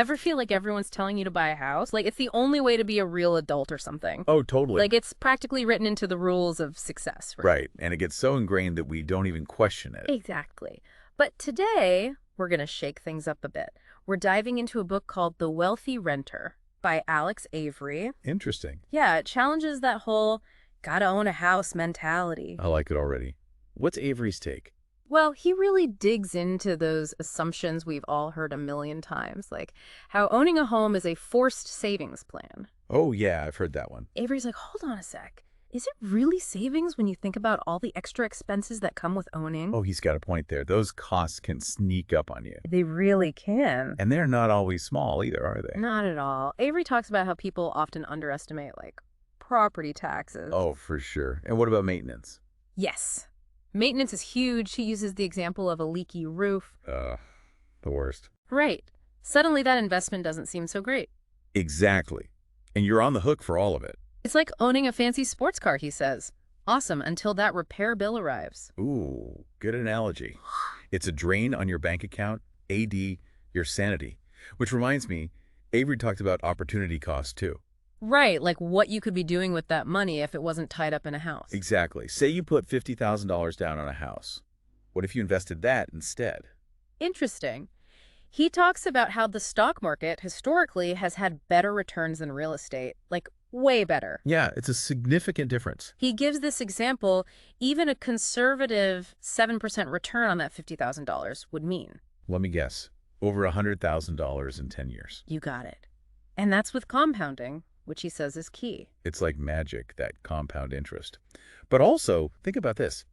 Ever feel like everyone's telling you to buy a house? Like, it's the only way to be a real adult or something. Oh, totally. Like, it's practically written into the rules of success, right? Right. And it gets so ingrained that we don't even question it. Exactly. But today, we're going to shake things up a bit. We're diving into a book called The Wealthy Renter by Alex Avery. Interesting. Yeah, it challenges that whole gotta own a house mentality. I like it already. What's Avery's take? Well, he really digs into those assumptions we've all heard a million times, like how owning a home is a forced savings plan. Oh, yeah, I've heard that one. Avery's like, hold on a sec. Is it really savings when you think about all the extra expenses that come with owning? Oh, he's got a point there. Those costs can sneak up on you. They really can. And they're not always small either, are they? Not at all. Avery talks about how people often underestimate, like, property taxes. Oh, for sure. And what about maintenance? Yes. Maintenance is huge. He uses the example of a leaky roof. The worst. Right. Suddenly that investment doesn't seem so great. Exactly. And you're on the hook for all of it. It's like owning a fancy sports car, he says. Awesome, until that repair bill arrives. Ooh, good analogy. It's a drain on your bank account, AD, your sanity. Which reminds me, Avery talked about opportunity cost too. Right, like what you could be doing with that money if it wasn't tied up in a house. Exactly. Say you put $50,000 down on a house. What if you invested that instead? Interesting. He talks about how the stock market historically has had better returns than real estate, like way better. Yeah, it's a significant difference. He gives this example, even a conservative 7% return on that $50,000 would mean. Let me guess, over $100,000 in 10 years. You got it. And that's with compounding, which he says is key. It's like magic, that compound interest. But also, think about this.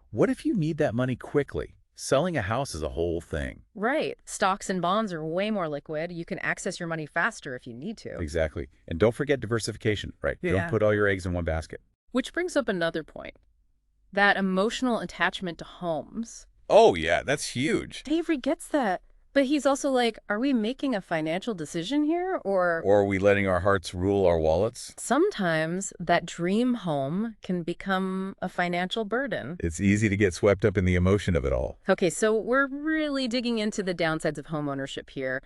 What if you need that money quickly? Selling a house is a whole thing. Right. Stocks and bonds are way more liquid. You can access your money faster if you need to. Exactly. And don't forget diversification, right? Yeah. Don't put all your eggs in one basket. Which brings up another point. That emotional attachment to homes. Oh, yeah, that's huge. Avery gets that. But he's also like, are we making a financial decision here? Or Or are we letting our hearts rule our wallets? sometimes that dream home can become a financial burden. It's easy to get swept up in the emotion of it all. Okay, so we're really digging into the downsides of homeownership here.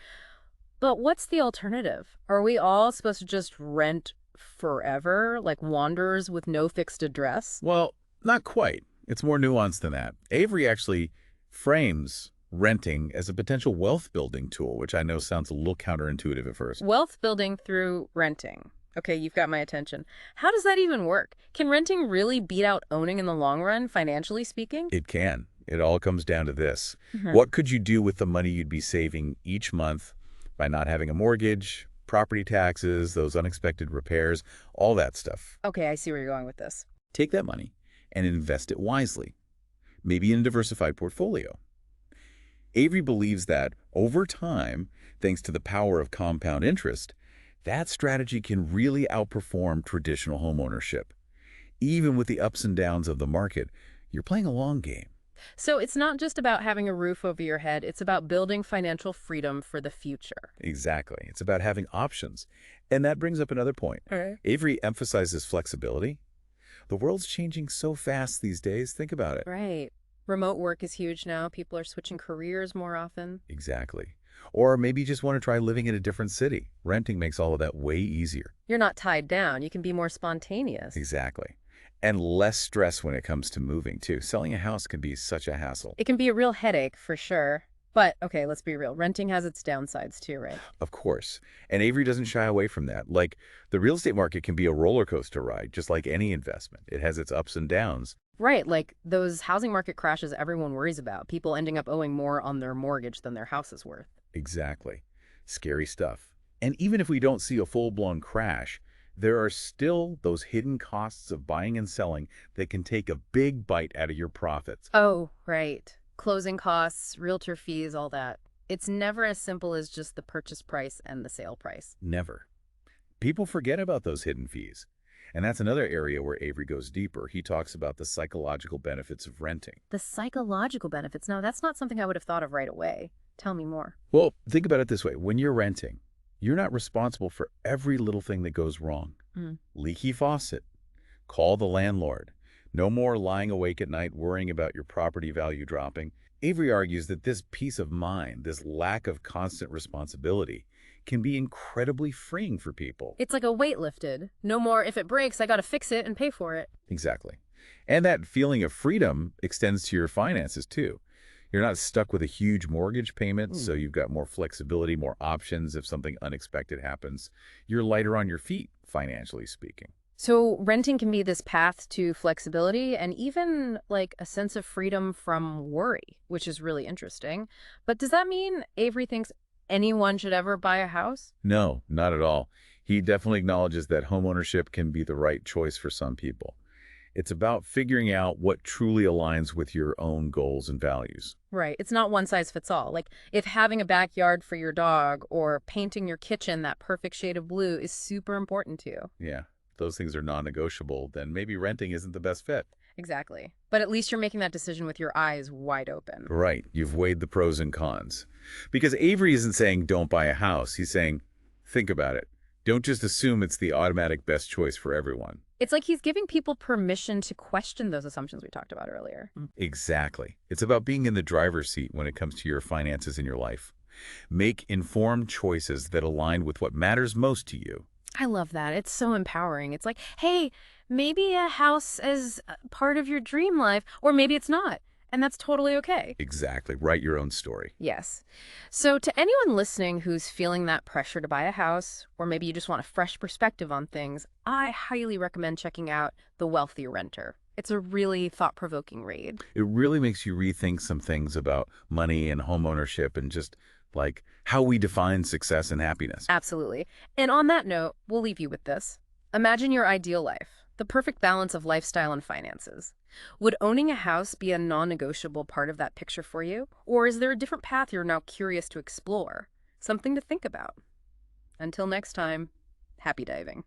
But what's the alternative? Are we all supposed to just rent forever, like wanderers with no fixed address? Well, not quite. It's more nuanced than that. Avery actually frames renting as a potential wealth-building tool, which I know sounds a little counterintuitive at first. Wealth building through renting. Okay, you've got my attention. How does that even work? Can renting really beat out owning in the long run, financially speaking? It can. It all comes down to this. Mhm. What could you do with the money you'd be saving each month by not having a mortgage, property taxes, those unexpected repairs, all that stuff? Okay, I see where you're going with this. Take that money and invest it wisely, maybe in a diversified portfolio. Avery believes that, over time, thanks to the power of compound interest, that strategy can really outperform traditional homeownership. Even with the ups and downs of the market, you're playing a long game. So it's not just about having a roof over your head, it's about building financial freedom for the future. Exactly. It's about having options. And that brings up another point. All right. Avery emphasizes flexibility. The world's changing so fast these days. Think about it. Right. Remote work is huge now. People are switching careers more often. Exactly. Or maybe you just want to try living in a different city. Renting makes all of that way easier. You're not tied down. You can be more spontaneous. Exactly. And less stress when it comes to moving, too. Selling a house can be such a hassle. It can be a real headache, for sure. But, okay, let's be real. Renting has its downsides, too, right? Of course. And Avery doesn't shy away from that. Like, the real estate market can be a roller coaster ride, just like any investment. It has its ups and downs. Right, like those housing market crashes everyone worries about. People ending up owing more on their mortgage than their house is worth. Exactly. Scary stuff. And even if we don't see a full-blown crash, there are still those hidden costs of buying and selling that can take a big bite out of your profits. Oh, right. Closing costs, realtor fees, all that. It's never as simple as just the purchase price and the sale price. Never. People forget about those hidden fees. And that's another area where Avery goes deeper. He talks about the psychological benefits of renting. The psychological benefits. No, that's not something I would have thought of right away. Tell me more. Well, think about it this way. When you're renting, you're not responsible for every little thing that goes wrong. Leaky faucet. Call the landlord. No more lying awake at night worrying about your property value dropping. Avery argues that this peace of mind, this lack of constant responsibility, can be incredibly freeing for people. It's like a weight lifted. No more, if it breaks, I got to fix it and pay for it. Exactly. And that feeling of freedom extends to your finances too. You're not stuck with a huge mortgage payment, Hmm. so you've got more flexibility, more options if something unexpected happens. You're lighter on your feet, financially speaking. So renting can be this path to flexibility and even like a sense of freedom from worry, which is really interesting. But does that mean Avery thinks anyone should ever buy a house? No, not at all. He definitely acknowledges that homeownership can be the right choice for some people. It's about figuring out what truly aligns with your own goals and values. Right. It's not one size fits all. Like if having a backyard for your dog or painting your kitchen that perfect shade of blue is super important to you. Yeah, if those things are non-negotiable, then maybe renting isn't the best fit. Exactly. But at least you're making that decision with your eyes wide open. Right, you've weighed the pros and cons. Because Avery isn't saying don't buy a house. He's saying think about it. Don't just assume it's the automatic best choice for everyone. It's like he's giving people permission to question those assumptions we talked about earlier. Exactly. It's about being in the driver's seat when it comes to your finances in your life. Make informed choices that align with what matters most to you. I love that. It's so empowering. It's like, hey, maybe a house is part of your dream life, or maybe it's not. And that's totally okay. Exactly. Write your own story. Yes. So to anyone listening who's feeling that pressure to buy a house, or maybe you just want a fresh perspective on things, I highly recommend checking out The Wealthy Renter. It's a really thought-provoking read. It really makes you rethink some things about money and home ownership and just like how we define success and happiness. Absolutely. And on that note, we'll leave you with this. Imagine your ideal life, the perfect balance of lifestyle and finances. Would owning a house be a non-negotiable part of that picture for you? Or is there a different path you're now curious to explore? Something to think about. Until next time, happy diving.